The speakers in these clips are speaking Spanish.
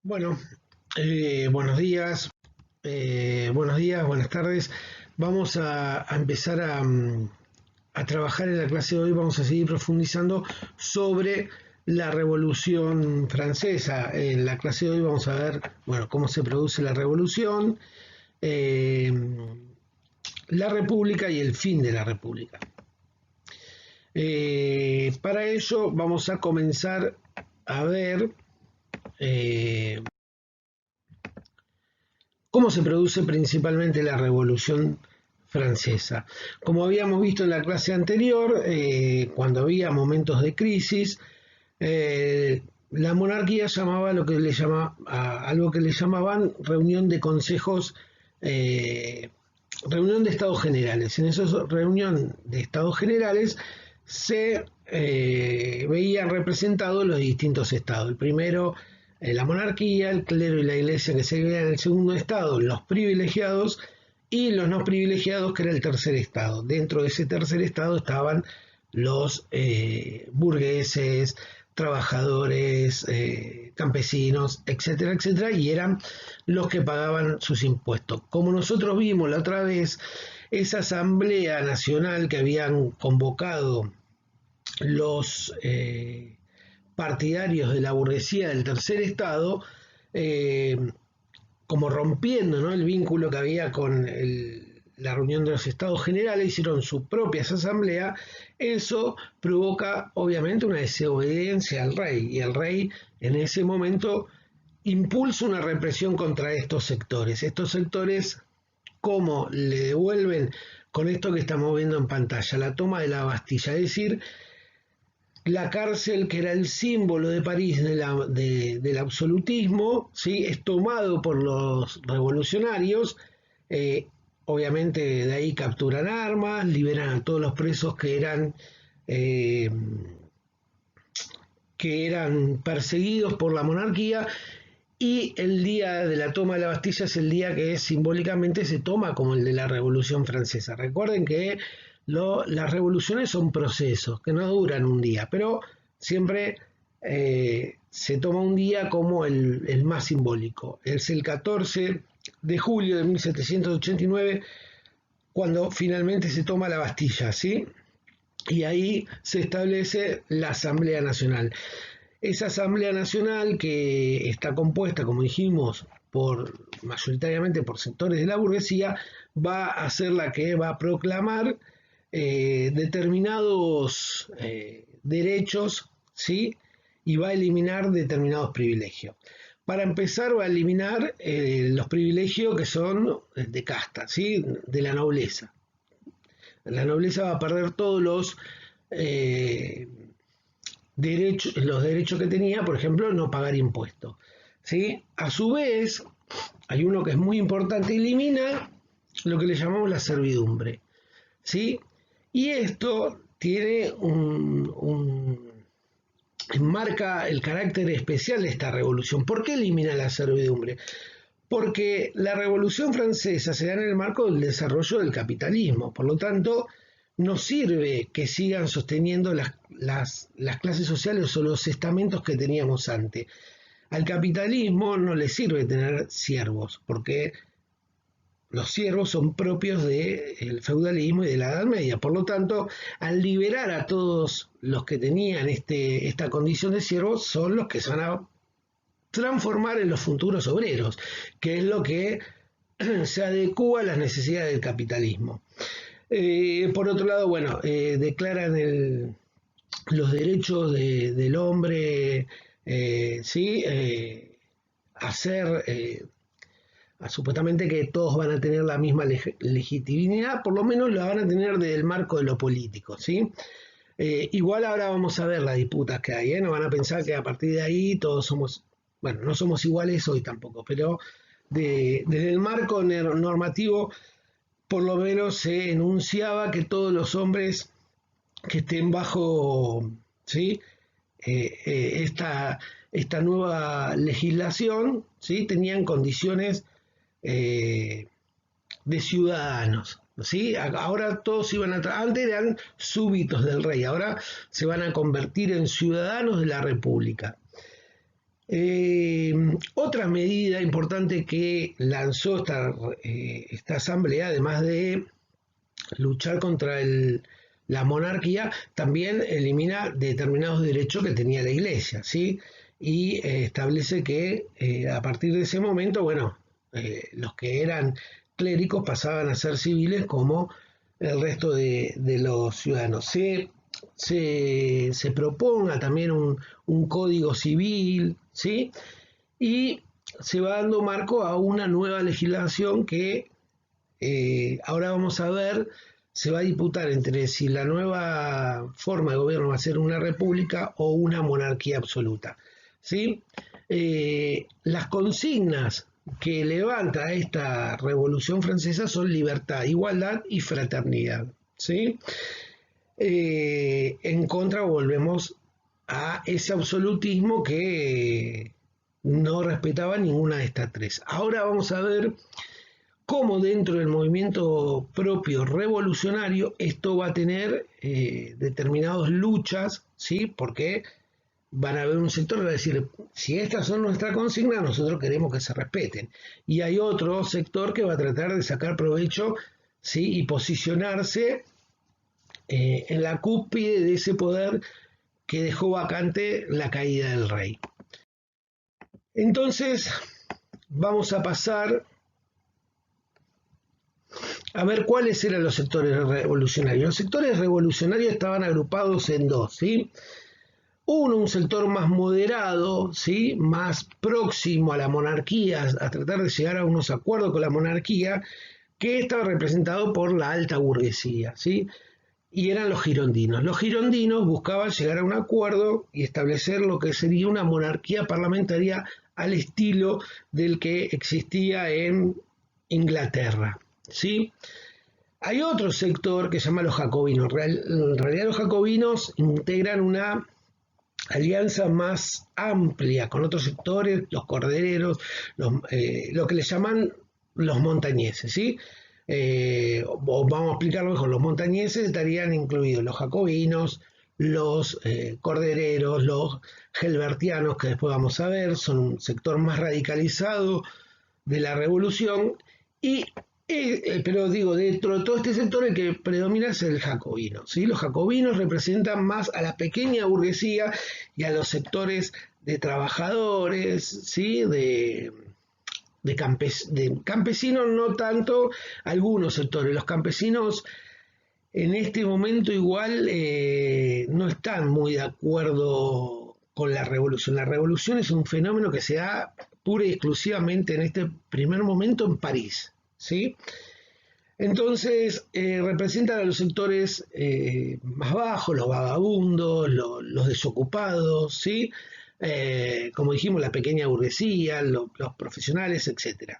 Bueno, buenos días, buenas tardes. Vamos a empezar a trabajar en la clase de hoy. Vamos a seguir profundizando sobre la Revolución Francesa. En la clase de hoy vamos a ver, bueno, cómo se produce la Revolución, eh, la República y el fin de la República. Para ello vamos a comenzar a ver eh, cómo se produce principalmente la Revolución Francesa. Como habíamos visto en la clase anterior, cuando había momentos de crisis, la monarquía llamaba algo que le llamaban reunión de consejos, eh, reunión de estados generales. En esa reunión de estados generales se veían representados los distintos estados. El primero, la monarquía, el clero y la iglesia, que se veían en el segundo estado, los privilegiados y los no privilegiados, que era el tercer estado. Dentro de ese tercer estado estaban los burgueses, trabajadores, campesinos, etcétera, etcétera, y eran los que pagaban sus impuestos. Como nosotros vimos la otra vez, esa asamblea nacional que habían convocado los partidarios de la burguesía del tercer estado, eh, como rompiendo, ¿no?, el vínculo que había con la reunión de los estados generales, hicieron sus propias asambleas. Eso provoca obviamente una desobediencia al rey, y el rey en ese momento impulsa una represión contra estos sectores. Estos sectores, ¿cómo le devuelven? Con esto que estamos viendo en pantalla, la toma de la Bastilla, es decir, la cárcel, que era el símbolo de París del absolutismo, ¿sí?, es tomado por los revolucionarios. eh, Obviamente de ahí capturan armas, liberan a todos los presos eh, que eran perseguidos por la monarquía, y el día de la toma de la Bastilla es el día que simbólicamente se toma como el de la Revolución Francesa. Recuerden que las revoluciones son procesos que no duran un día, pero siempre se toma un día como el más simbólico. Es el 14 de julio de 1789 cuando finalmente se toma la Bastilla, ¿sí? Y ahí se establece la Asamblea Nacional. Esa Asamblea Nacional, que está compuesta, como dijimos, mayoritariamente por sectores de la burguesía, va a ser la que va a proclamar determinados derechos, ¿sí?, y va a eliminar determinados privilegios. Para empezar, va a eliminar los privilegios que son de casta, ¿sí?, de la nobleza. La nobleza va a perder todos eh, los derechos que tenía, por ejemplo, no pagar impuestos, ¿sí? A su vez, hay uno que es muy importante: elimina lo que le llamamos la servidumbre, ¿sí? Y esto tiene enmarca el carácter especial de esta revolución. ¿Por qué elimina la servidumbre? Porque la Revolución Francesa se da en el marco del desarrollo del capitalismo. Por lo tanto, no sirve que sigan sosteniendo las clases sociales o los estamentos que teníamos antes. Al capitalismo no le sirve tener siervos, porque los siervos son propios del feudalismo y de la Edad Media. Por lo tanto, al liberar a todos los que tenían esta condición de siervos, son los que se van a transformar en los futuros obreros, que es lo que se adecua a las necesidades del capitalismo. Por otro lado, bueno, declaran los derechos del hombre, ¿sí? A ser, supuestamente que todos van a tener la misma legitimidad, por lo menos la van a tener del marco de lo político, ¿sí? Igual ahora vamos a ver las disputas que hay, ¿eh? No van a pensar que a partir de ahí todos somos, bueno, no somos iguales hoy tampoco, pero desde el marco normativo por lo menos se enunciaba que todos los hombres que estén bajo, ¿sí?, esta nueva legislación, ¿sí?, tenían condiciones eh, de ciudadanos, ¿sí? Ahora todos iban a... Antes eran súbditos del rey, ahora se van a convertir en ciudadanos de la República. Otra medida importante que lanzó esta asamblea, además de luchar contra la monarquía, también elimina determinados derechos que tenía la Iglesia, ¿sí? Y establece que a partir de ese momento, bueno, los que eran clérigos pasaban a ser civiles como el resto de los ciudadanos. Se proponga también un código civil, ¿sí? Y se va dando marco a una nueva legislación que ahora vamos a ver, se va a disputar entre si la nueva forma de gobierno va a ser una república o una monarquía absoluta, ¿sí? Las consignas que levanta esta Revolución Francesa son libertad, igualdad y fraternidad, ¿sí? En contra volvemos a ese absolutismo que no respetaba ninguna de estas tres. Ahora vamos a ver cómo dentro del movimiento propio revolucionario esto va a tener determinadas luchas, ¿sí? Porque van a haber un sector que va a decir, si estas son nuestras consignas, nosotros queremos que se respeten. Y hay otro sector que va a tratar de sacar provecho, ¿sí? Y posicionarse en la cúspide de ese poder que dejó vacante la caída del rey. Entonces, vamos a pasar a ver cuáles eran los sectores revolucionarios. Los sectores revolucionarios estaban agrupados en dos, ¿sí? Uno, un sector más moderado, ¿sí? Más próximo a la monarquía, a tratar de llegar a unos acuerdos con la monarquía, que estaba representado por la alta burguesía, ¿sí? Y eran los girondinos. Los girondinos buscaban llegar a un acuerdo y establecer lo que sería una monarquía parlamentaria al estilo del que existía en Inglaterra, ¿sí? Hay otro sector que se llama los jacobinos. En realidad los jacobinos integran una alianza más amplia con otros sectores, los cordereros, lo que les llaman los montañeses, ¿sí? O vamos a explicarlo mejor, los montañeses estarían incluidos los jacobinos, los cordereros, los gelbertianos, que después vamos a ver, son un sector más radicalizado de la revolución, pero digo, dentro de todo este sector el que predomina es el jacobino, ¿sí? Los jacobinos representan más a la pequeña burguesía y a los sectores de trabajadores, ¿sí? De campesinos no tanto, algunos sectores. Los campesinos en este momento igual no están muy de acuerdo con la revolución. La revolución es un fenómeno que se da pura y exclusivamente en este primer momento en París, ¿sí? Entonces representan a los sectores más bajos, los vagabundos, los desocupados, ¿sí? Como dijimos, la pequeña burguesía, los profesionales, etc.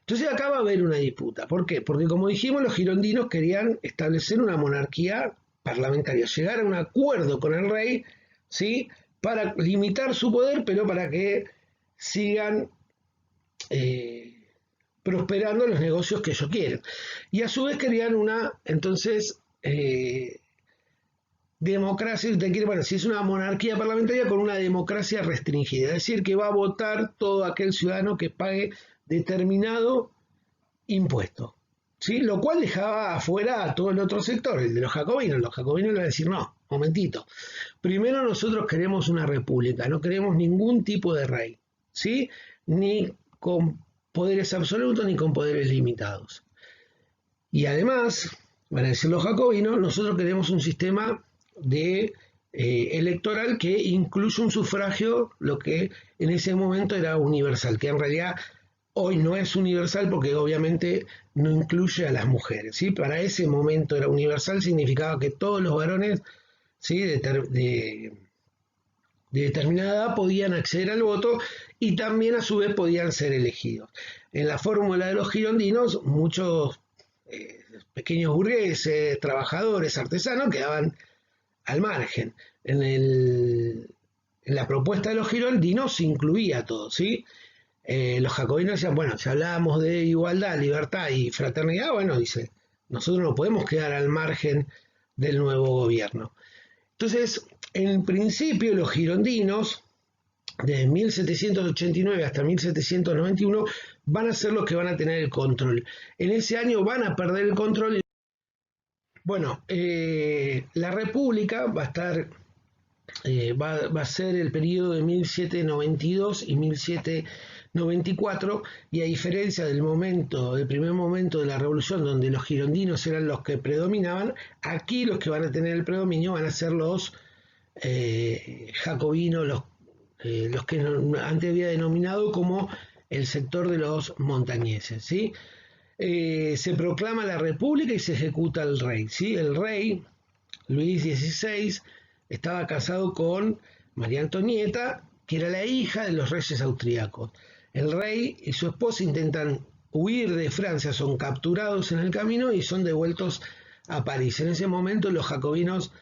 Entonces acá va a haber una disputa. ¿Por qué? Porque como dijimos, los girondinos querían establecer una monarquía parlamentaria, llegar a un acuerdo con el rey, ¿sí? Para limitar su poder, pero para que sigan prosperando los negocios que ellos quieren. Y a su vez querían entonces, democracia, bueno, si es una monarquía parlamentaria con una democracia restringida, es decir, que va a votar todo aquel ciudadano que pague determinado impuesto, ¿sí? Lo cual dejaba afuera a todo el otro sector, el de los jacobinos. Los jacobinos le van a decir, no, momentito, primero nosotros queremos una república, no queremos ningún tipo de rey, ¿sí? Ni con poderes absolutos ni con poderes limitados. Y además, van a decir los jacobinos, nosotros queremos un sistema electoral que incluye un sufragio, lo que en ese momento era universal, que en realidad hoy no es universal porque obviamente no incluye a las mujeres, ¿sí? Para ese momento era universal, significaba que todos los varones, ¿sí? de determinada edad podían acceder al voto y también a su vez podían ser elegidos. En la fórmula de los girondinos, muchos pequeños burgueses, trabajadores, artesanos quedaban al margen. En la propuesta de los girondinos se incluía todo, ¿sí? Los jacobinos decían, bueno, si hablábamos de igualdad, libertad y fraternidad, bueno, dice, nosotros no podemos quedar al margen del nuevo gobierno. Entonces, en principio los girondinos desde 1789 hasta 1791, van a ser los que van a tener el control. En ese año van a perder el control. Bueno, la República va a estar, va a ser el periodo de 1792 y 1794, y a diferencia del primer momento de la Revolución, donde los girondinos eran los que predominaban, aquí los que van a tener el predominio van a ser los jacobinos, los que antes había denominado como el sector de los montañeses, ¿sí? Se proclama la República y se ejecuta el rey, ¿sí? El rey, Luis XVI, estaba casado con María Antonieta, que era la hija de los reyes austríacos. El rey y su esposa intentan huir de Francia, son capturados en el camino y son devueltos a París. En ese momento los jacobinos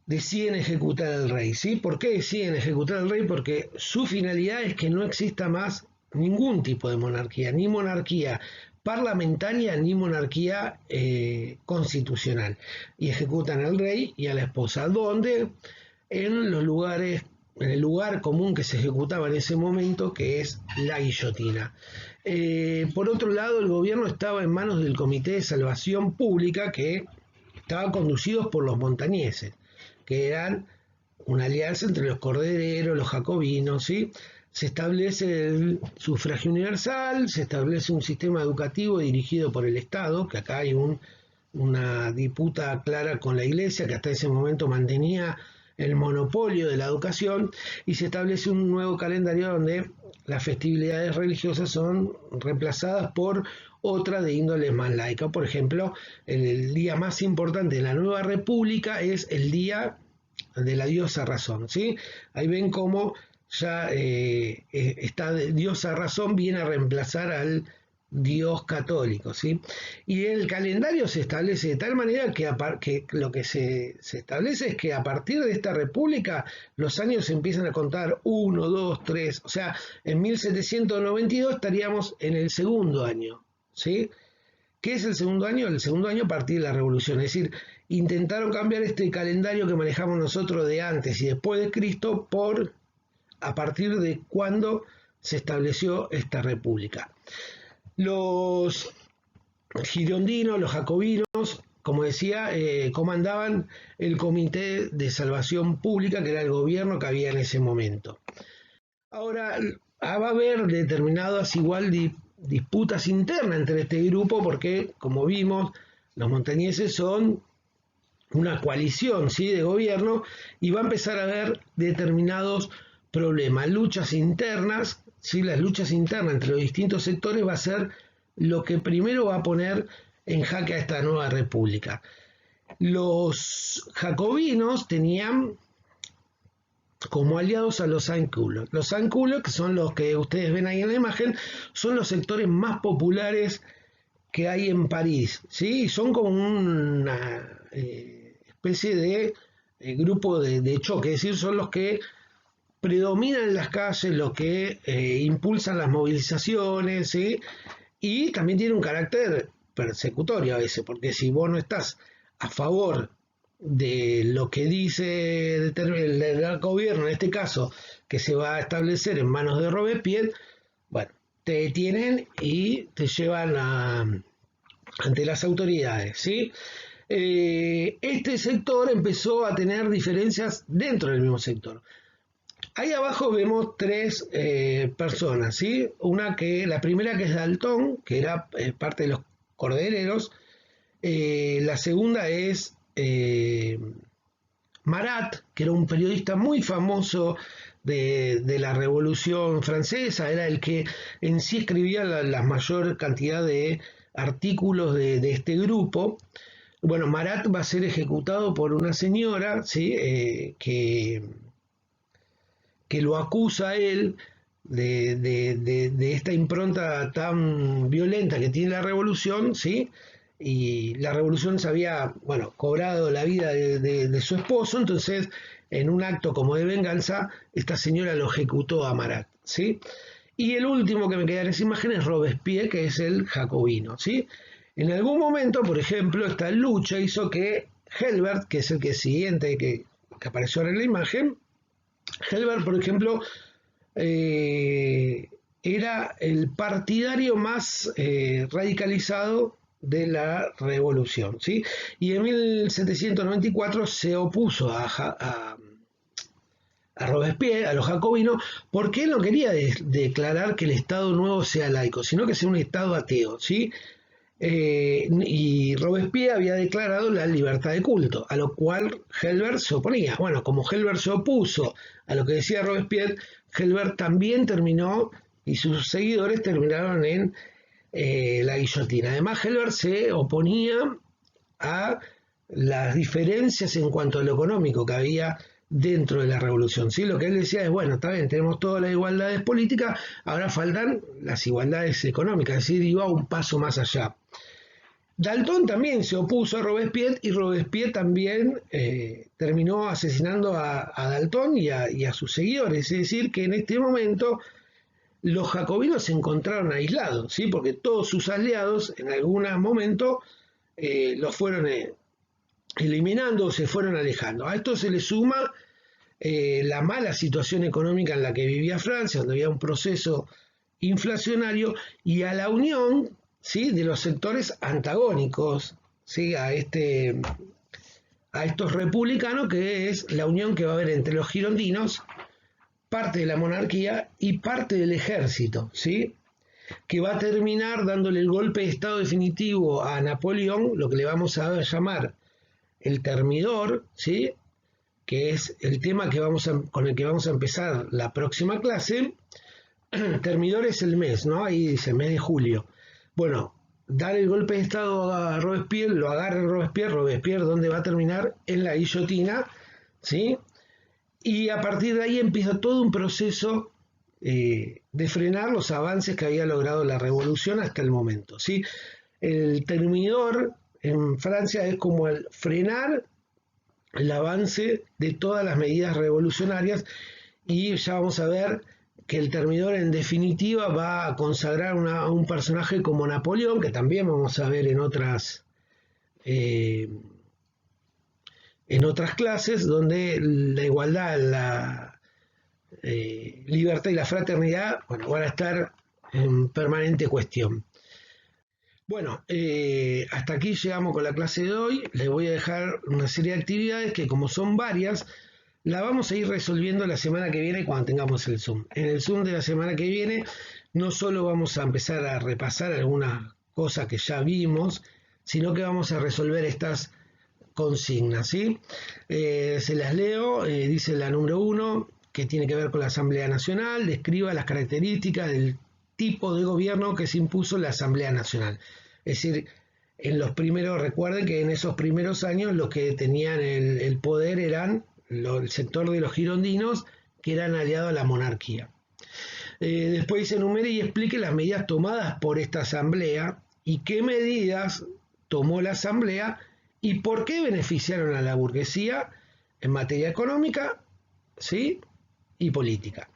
deciden ejecutar al rey, ¿sí? ¿Por qué deciden ejecutar al rey? Porque su finalidad es que no exista más ningún tipo de monarquía, ni monarquía parlamentaria ni monarquía constitucional. Y ejecutan al rey y a la esposa, donde en los lugares, en el lugar común que se ejecutaba en ese momento, que es la guillotina. Por otro lado, el gobierno estaba en manos del Comité de Salvación Pública, que estaba conducido por los montañeses, que eran una alianza entre los cordereros, los jacobinos, ¿sí? Se establece el sufragio universal, se establece un sistema educativo dirigido por el Estado, que acá hay una disputa clara con la Iglesia, que hasta ese momento mantenía el monopolio de la educación, y se establece un nuevo calendario donde las festividades religiosas son reemplazadas por otra de índole más laica. Por ejemplo, el día más importante de la nueva república es el día de la diosa razón, ¿sí? Ahí ven cómo ya esta diosa razón viene a reemplazar al Dios católico, ¿sí? Y el calendario se establece de tal manera que lo que se establece es que a partir de esta república los años se empiezan a contar 1, 2, 3, o sea, en 1792 estaríamos en el segundo año, ¿sí? ¿Qué es el segundo año? El segundo año a partir de la revolución, es decir, intentaron cambiar este calendario que manejamos nosotros de antes y después de Cristo por a partir de cuando se estableció esta república. Los girondinos, los jacobinos, como decía, comandaban el Comité de Salvación Pública, que era el gobierno que había en ese momento. Ahora, va a haber determinadas igual disputas internas entre este grupo, porque, como vimos, los montañeses son una coalición, ¿sí?, de gobierno, y va a empezar a haber determinados problemas, luchas internas, ¿sí? Las luchas internas entre los distintos sectores va a ser lo que primero va a poner en jaque a esta nueva república. Los jacobinos tenían como aliados a los Sans-Culottes. Los Sans-Culottes, que son los que ustedes ven ahí en la imagen, son los sectores más populares que hay en París, ¿sí? Son como una especie de grupo de choque, es decir, son los que predominan en las calles, los que impulsan las movilizaciones, ¿sí? Y también tiene un carácter persecutorio a veces, porque si vos no estás a favor de lo que dice el gobierno, en este caso, que se va a establecer en manos de Robespierre, bueno, te detienen y te llevan ante las autoridades, ¿sí? Este sector empezó a tener diferencias dentro del mismo sector. Ahí abajo vemos tres personas, ¿sí? La primera que es Danton, que era parte de los cordereros. La segunda es Marat, que era un periodista muy famoso de la Revolución Francesa, era el que en sí escribía la mayor cantidad de artículos de este grupo. Bueno, Marat va a ser ejecutado por una señora, ¿sí? que lo acusa a él de esta impronta tan violenta que tiene la revolución, ¿sí? Y la revolución se había, bueno, cobrado la vida de su esposo, entonces en un acto como de venganza, esta señora lo ejecutó a Marat, ¿sí? Y el último que me queda en esa imagen es Robespierre, que es el jacobino, ¿sí? En algún momento, por ejemplo, esta lucha hizo que Helbert, que es el que siguiente que apareció en la imagen, Helbert, por ejemplo, era el partidario más radicalizado de la revolución, ¿sí? Y en 1794 se opuso a Robespierre, a los jacobinos, porque él no quería declarar que el Estado nuevo sea laico, sino que sea un Estado ateo, ¿sí? Y Robespierre había declarado la libertad de culto, a lo cual Helbert se oponía. Bueno, como Helbert se opuso a lo que decía Robespierre, Helbert también terminó y sus seguidores terminaron en la guillotina. Además, Helbert se oponía a las diferencias en cuanto a lo económico que había dentro de la revolución. ¿Sí? Lo que él decía es, bueno, está bien, tenemos todas las igualdades políticas, ahora faltan las igualdades económicas, es decir, iba un paso más allá. Dalton también se opuso a Robespierre y Robespierre también terminó asesinando a Dalton y a sus seguidores. Es decir, que en este momento los jacobinos se encontraron aislados, ¿sí? Porque todos sus aliados en algún momento los fueron eliminando o se fueron alejando. A esto se le suma la mala situación económica en la que vivía Francia, donde había un proceso inflacionario, y a la unión, ¿sí?, de los sectores antagónicos, ¿sí?, a estos republicanos, que es la unión que va a haber entre los girondinos, parte de la monarquía y parte del ejército, ¿sí?, que va a terminar dándole el golpe de estado definitivo a Napoleón, lo que le vamos a llamar el termidor, ¿sí?, que es el tema con el que vamos a empezar la próxima clase. Termidor es el mes, ¿no? Ahí dice, mes de julio. Bueno, dar el golpe de estado a Robespierre, lo agarra Robespierre, ¿dónde va a terminar? En la guillotina, ¿sí? Y a partir de ahí empieza todo un proceso de frenar los avances que había logrado la revolución hasta el momento, ¿sí? El termidor en Francia es como el frenar el avance de todas las medidas revolucionarias, y ya vamos a ver que el termidor en definitiva va a consagrar a un personaje como Napoleón, que también vamos a ver eh, en otras clases, donde la igualdad, la libertad y la fraternidad, bueno, van a estar en permanente cuestión. Bueno, hasta aquí llegamos con la clase de hoy. Les voy a dejar una serie de actividades que, como son varias, la vamos a ir resolviendo la semana que viene cuando tengamos el Zoom. En el Zoom de la semana que viene no solo vamos a empezar a repasar algunas cosas que ya vimos, sino que vamos a resolver estas consignas, ¿sí? Se las leo. Dice la número 1, que tiene que ver con la Asamblea Nacional, describa las características del tipo de gobierno que se impuso en la Asamblea Nacional. Es decir, en los primeros, recuerden que en esos primeros años los que tenían el poder eran el sector de los girondinos, que eran aliados a la monarquía. Después dice, enumere y explique las medidas tomadas por esta asamblea y qué medidas tomó la asamblea y por qué beneficiaron a la burguesía en materia económica, ¿sí?, y política.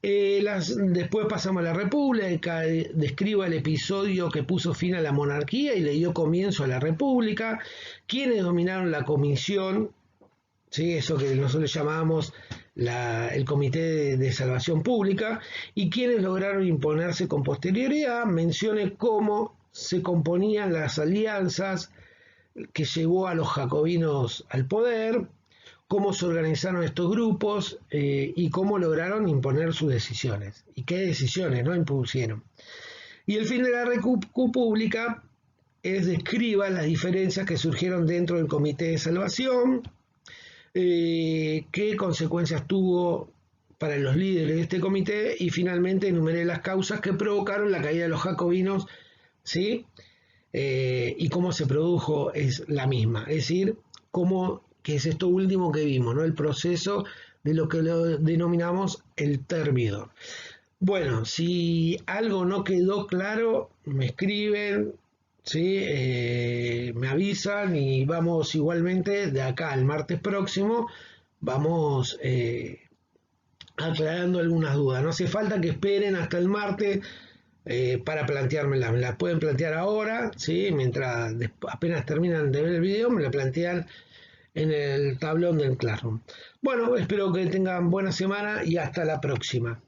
Después pasamos a la República, describa el episodio que puso fin a la monarquía y le dio comienzo a la República, quienes dominaron la comisión, ¿sí?, eso que nosotros llamábamos el Comité de Salvación Pública, y quienes lograron imponerse con posterioridad. Mencione cómo se componían las alianzas que llevó a los jacobinos al poder, cómo se organizaron estos grupos y cómo lograron imponer sus decisiones. Y qué decisiones no impusieron. Y el fin de la República describa las diferencias que surgieron dentro del Comité de Salvación, qué consecuencias tuvo para los líderes de este comité, y finalmente enumeré las causas que provocaron la caída de los jacobinos, ¿sí? Y cómo se produjo es la misma, es decir, que es esto último que vimos, ¿no?, el proceso de lo que lo denominamos el termidor. Bueno, si algo no quedó claro, me escriben, ¿sí? Me avisan y vamos igualmente de acá al martes próximo, vamos aclarando algunas dudas. No hace falta que esperen hasta el martes para planteármelas. Me las pueden plantear ahora, ¿sí? Mientras apenas terminan de ver el video, me la plantean en el tablón del Classroom. Bueno, espero que tengan buena semana y hasta la próxima.